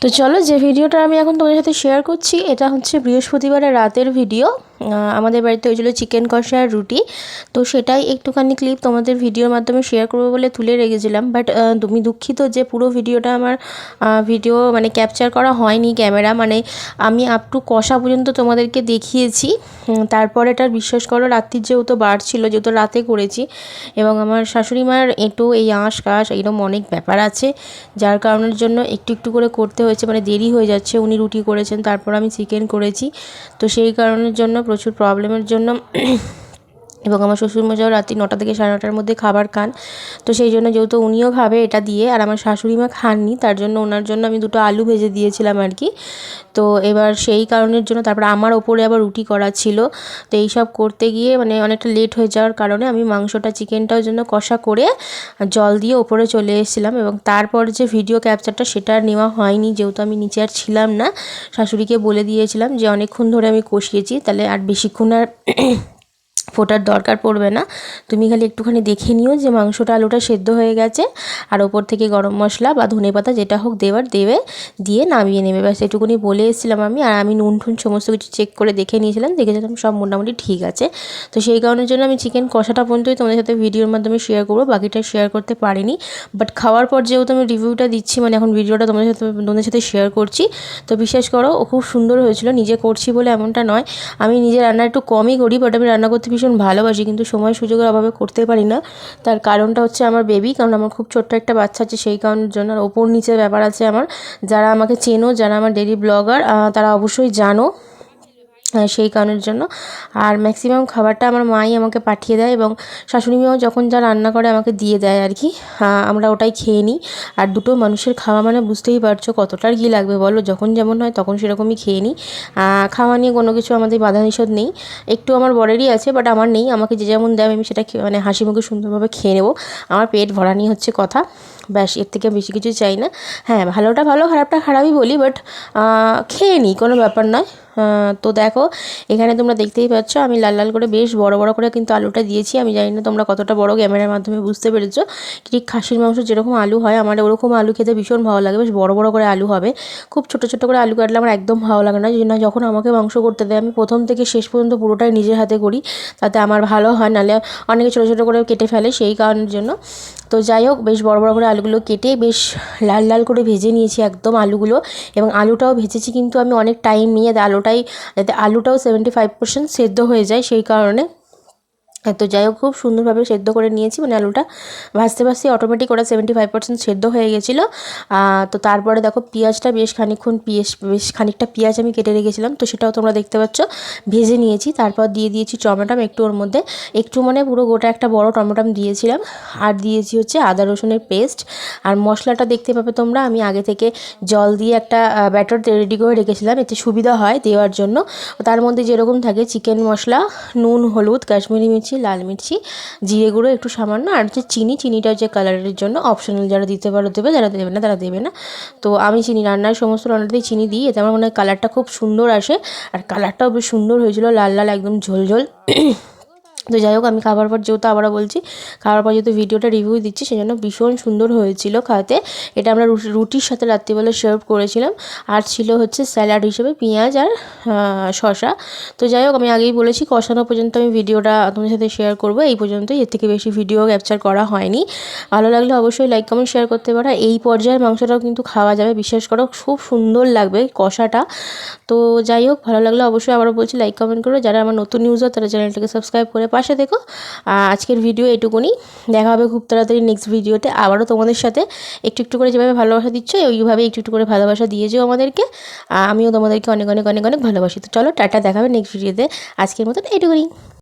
তো চলো যে ভিডিওটা আমি এখন তোমাদের সাথে শেয়ার করছি এটা হচ্ছে বৃহস্পতিবারের রাতের ভিডিও। আমাদের বাড়িতে হয়েছিল চিকেন কষা আর রুটি। তো সেটাই একটুখানি ক্লিপ তোমাদের ভিডিওর মাধ্যমে শেয়ার করবো বলে তুলে রেখেছিলাম। বাট তুমি দুঃখিত যে পুরো ভিডিওটা আমার ভিডিও মানে ক্যাপচার করা হয়নি ক্যামেরা, মানে আমি আপ টু কষা পর্যন্ত তোমাদেরকে দেখিয়েছি। তারপরে এটা বিশ্বাস করো রাত্রির যেহেতু বার ছিল, যেহেতু রাতে করেছি, এবং আমার শাশুড়ি মার একটু এই আঁশ কাশ এইরকম অনেক ব্যাপার আছে, যার কারণের জন্য একটু একটু করে করতে হয়েছে, মানে দেরি হয়ে যাচ্ছে। উনি রুটি করেছেন, তারপর আমি চিকেন করেছি। তো সেই কারণের জন্য প্রচুর প্রবলেমের জন্য এবং আমার শ্বশুরমশাইও রাত্রি 9টা থেকে 9:30টার মধ্যে খাবার খান। তো সেই জন্য যেহেতু উনিও খাবে এটা দিয়ে, আর আমার শাশুড়ি মা খাননি, তার জন্য ওনার জন্য আমি 2টো আলু ভেজে দিয়েছিলাম আর কি। তো এবার সেই কারণের জন্য তারপরে আমার ওপরে আবার রুটি করা ছিল। তো এইসব করতে গিয়ে মানে অনেকটা লেট হয়ে যাওয়ার কারণে আমি মাংসটা চিকেনটাও জন্য কষা করে জল দিয়ে ওপরে চলে এসেছিলাম, এবং তারপর যে ভিডিও ক্যাপচারটা সেটা আর নেওয়া হয়নি, যেহেতু আমি নিচে আর ছিলাম না। শাশুড়িকে বলে দিয়েছিলাম যে অনেকক্ষণ ধরে আমি কষিয়েছি, তাহলে আর বেশিক্ষণ আর ফোটার দরকার পড়বে না, তুমি খালি একটুখানি দেখে নিও যে মাংসটা আলুটা সেদ্ধ হয়ে গেছে, আর ওপর থেকে গরম মশলা বা ধনেপাতা যেটা হোক দেবে, দিয়ে নামিয়ে নেবে, ব্যাস এটুকুনি বলে এসেছিলাম আমি। আর আমি নুন টুন সমস্ত কিছু চেক করে দেখেছিলাম সব মোটামুটি ঠিক আছে। তো সেই কারণের জন্য আমি চিকেন কষাটা পর্যন্তই তোমাদের সাথে ভিডিওর মাধ্যমে শেয়ার করবো, বাকিটা শেয়ার করতে পারিনি। বাট খাওয়ার পর যেহেতু আমি রিভিউটা দিচ্ছি, মানে এখন ভিডিওটা তোমাদের সাথে শেয়ার করছি, তো বিশ্বাস করো ও খুব সুন্দর হয়েছিল। নিজে করছি বলে এমনটা নয়, আমি নিজে রান্না একটু কমই করি, বাট আমি রান্না করতে ভীষণ ভালোবাসি, কিন্তু সময় সুযোগের অভাবে করতে পারি না। তার কারণটা হচ্ছে আমার বেবি, কারণ আমার খুব ছোট্ট একটা বাচ্চা আছে, সেই কারণের জন্য। আর ওপর নিচের ব্যাপার আছে আমার, যারা আমাকে চেনো, যারা আমার ডেইলি ব্লগার, তারা অবশ্যই জানো, সেই কারণের জন্য। আর ম্যাক্সিমাম খাবারটা আমার মাই আমাকে পাঠিয়ে দেয়, এবং শাশুড়ি মাও যখন যা রান্না করে আমাকে দিয়ে দেয় আর কি। আমরা ওটাই খেয়ে নিই। আর দুটো মানুষের খাওয়া মানে বুঝতেই পারছো কতটার কী লাগবে বলো, যখন যেমন হয় তখন সেরকমই খেয়ে নিই। খাওয়া নিয়ে কোনো কিছু আমাদের বাধা নিষেধ নেই, একটু আমার বরেরই আছে, বাট আমার নেই। আমাকে যে যেমন দেয় আমি সেটা মানে হাসি মুখে সুন্দরভাবে খেয়ে নেবো। আমার পেট ভরা নিয়ে হচ্ছে কথা, ব্যাস এর থেকে বেশি কিছু চাই না। হ্যাঁ, ভালোটা ভালো খারাপটা খারাপই বলি, বাট খেয়ে নিই, কোনো ব্যাপার নয়। তো দেখো এখানে তোমরা দেখতেই পাচ্ছ আমি লাল লাল করে বেশ বড় বড় করে কিন্তু আলুটা দিয়েছি। আমি জানি না তোমরা কতটা বড় ক্যামেরার মাধ্যমে বুঝতে পেরেছো। ঠিক খাসির মাংস যেরকম আলু হয় আমার ওরকম আলু খেতে ভীষণ ভালো লাগে, বেশ বড় বড় করে আলু হবে। খুব ছোট ছোট করে আলু কাটলে আমার একদম ভালো লাগে না, যেন যখন আমাকে মাংস করতে দেয় আমি প্রথম থেকে শেষ পর্যন্ত পুরোটাই নিজের হাতে করি, তাতে আমার ভালো হয়। নাহলে অনেকে ছোটো ছোটো করে কেটে ফেলে, সেই কারণের জন্য। তো যাই হোক, বেশ বড় বড় করে আলুগুলো কেটে বেশ লাল লাল করে ভেজে নিয়েছি একদম আলুগুলো, এবং আলুটাও ভেজেছি কিন্তু আমি অনেক টাইম নিয়ে, যাতে আলুটাও 75% সেদ্ধ হয়ে যায়, সেই কারণে। তো যাই হোক, খুব সুন্দরভাবে সেদ্ধ করে নিয়েছি, মানে আলুটা ভাজতে ভাজতে অটোমেটিক ওটা 75% সেদ্ধ হয়ে গেছিলো। তো তারপরে দেখো পেঁয়াজটা বেশ খানিকটা পেঁয়াজ আমি কেটে রেখেছিলাম, তো সেটাও তোমরা দেখতে পাচ্ছ ভেজে নিয়েছি। তারপর দিয়ে দিয়েছি টমেটো একটু, ওর মধ্যে একটু মানে পুরো গোটা একটা বড় টমেটো দিয়েছিলাম, আর দিয়েছি হচ্ছে আদা রসুনের পেস্ট। আর মশলাটা দেখতে পাবে তোমরা, আমি আগে থেকে জল দিয়ে একটা ব্যাটার রেডি করে রেখেছিলাম, এতে সুবিধা হয় দেওয়ার জন্য। তার মধ্যে যেরকম থাকে চিকেন মশলা, নুন, হলুদ, কাশ্মীরি মির্চি, লাল মির্চি, জিরে গুঁড়ো একটু সামান্য, আর হচ্ছে চিনিটা হচ্ছে কালারের জন্য অপশনাল, যারা দিতে পারো দেবে, যারা দেবে না তারা দেবে না। তো আমি সমস্ত রান্নাতেই চিনি দিই, এতে আমার মনে হয় কালারটা খুব সুন্দর আসে, আর কালারটাও বেশ সুন্দর হয়েছিল, লাল লাল একদম ঝোল ঝোল। তো যাই হোক, আমি খাবার পর যেহেতু আবারও বলছি, খাবার পর যেহেতু ভিডিওটা রিভিউ দিচ্ছি, সেই জন্য ভীষণ সুন্দর হয়েছিল খাতে। এটা আমরা রুটির সাথে রাত্রিবেলা সার্ভ করেছিলাম, আর ছিল হচ্ছে স্যালাড হিসেবে পেঁয়াজ আর শসা। তো যাই হোক, আমি আগেই বলেছি কষানো পর্যন্ত আমি ভিডিওটা তোমাদের সাথে শেয়ার করবো, এই পর্যন্তই, এর থেকে বেশি ভিডিও ক্যাপচার করা হয়নি। ভালো লাগলে অবশ্যই লাইক কমেন্ট শেয়ার করতে পারো। এই পর্যায়ের মাংসটাও কিন্তু খাওয়া যাবে, বিশ্বাস করো খুব সুন্দর লাগবে কষাটা। তো যাই হোক, ভালো লাগলে অবশ্যই আবারও বলছি লাইক কমেন্ট করো। যারা আমার নতুন ইউজার তারা চ্যানেলটাকে সাবস্ক্রাইব করে পাশে দেখো। আজকের ভিডিও এটুকুনি, দেখা হবে খুব তাড়াতাড়ি নেক্সট ভিডিওতে আবারও তোমাদের সাথে। একটু একটু করে যেভাবে ভালোবাসা দিচ্ছ, ওইভাবে একটু একটু করে ভালোবাসা দিয়ে যেও আমাদেরকে। আমিও তোমাদেরকে অনেক অনেক অনেক অনেক ভালোবাসি। তো চলো টাটা, দেখা হবে নেক্সট ভিডিওতে। আজকের মতন এটুকুনি।